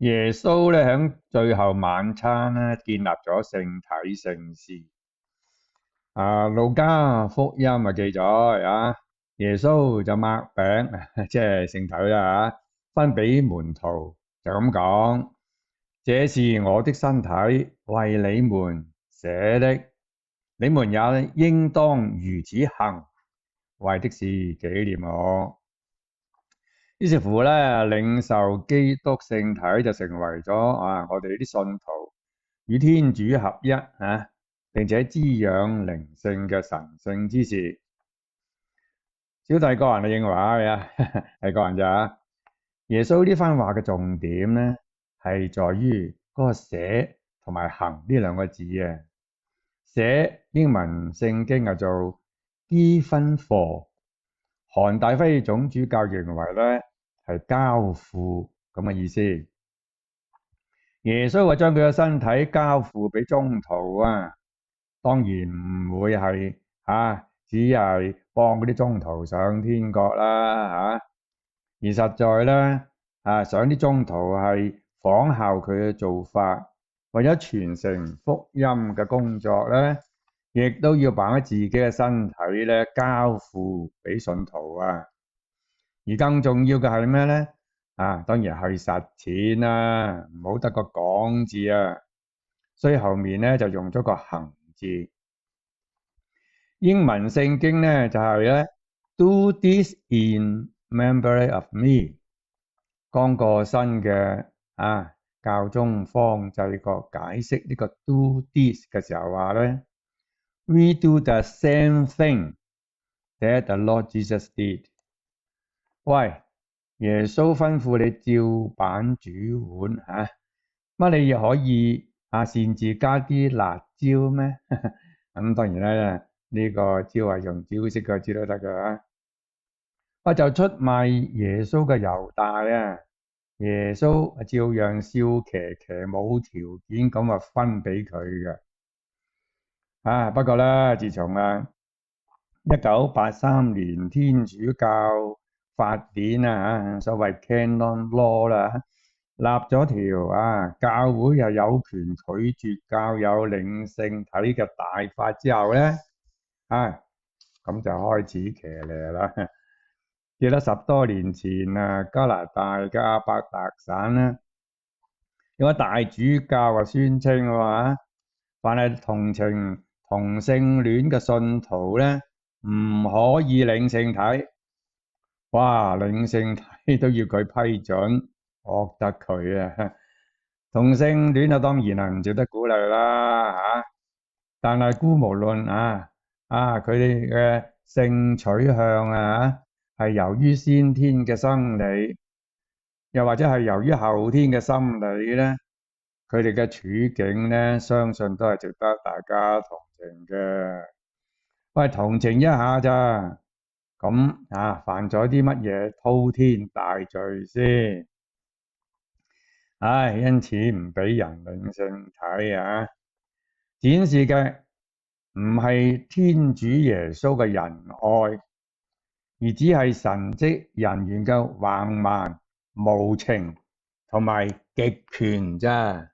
耶穌咧喺最後晚餐咧建立咗聖體聖事。路加福音記載耶穌就擘餅，即係聖體啦分俾門徒，就咁講：這是我的身體，為你們捨的，你們也應當如此行，為的是紀念我。於是乎咧，領受基督聖體就成為咗我哋啲信徒與天主合一並且滋養靈性嘅神聖之事。小弟個人嘅認為係個人咋耶穌呢番話嘅重點咧，係在於嗰個捨同埋行呢兩個字啊。捨英文聖經叫做 given for， 韓大輝總主教認為咧係交付咁嘅意思。耶穌話將佢嘅身體交付俾宗徒當然唔會係只係幫嗰啲宗徒上天國啦而實在咧想啲宗徒係仿效佢嘅做法，為咗傳承福音嘅工作咧，亦都要把自己嘅身體咧交付俾信徒而更重要嘅係咩咧？當然係實踐啦，唔好得個講字所以後面咧就用咗個行字。英文聖經咧就係咧 Do this in memory of me。剛過身嘅教宗方濟各解釋呢個 do this 嘅時候話咧 We do the same thing that the Lord Jesus did。喂，耶穌吩咐你照板煮碗乜你又可以擅自加啲辣椒咩？咁當然啦，呢個椒係用椒色嘅椒都得㗎就出賣耶穌嘅猶大耶穌照樣笑騎騎冇條件咁話分俾佢嘅不過咧，自從1983年天主教法典所謂 Canon Law 立咗條教會又有權拒絕教友領聖體嘅大法之後咧咁就開始騎呢啦。記得10多年前加拿大嘅阿伯達省有個大主教宣稱凡係同情同性戀嘅信徒咧，唔可以領聖體。領聖體都要佢批准，惡得佢同性戀當然唔值得鼓勵啦但係姑無論佢哋嘅性取向係由於先天嘅生理，又或者係由於後天嘅心理咧，佢哋嘅處境咧，相信都係值得大家同情嘅。同情一下咋？咁犯咗啲乜嘢滔天大罪先？因此唔俾人領聖體展示嘅唔係天主耶穌嘅仁愛，而只係神職人員嘅橫蠻無情同埋極權咋。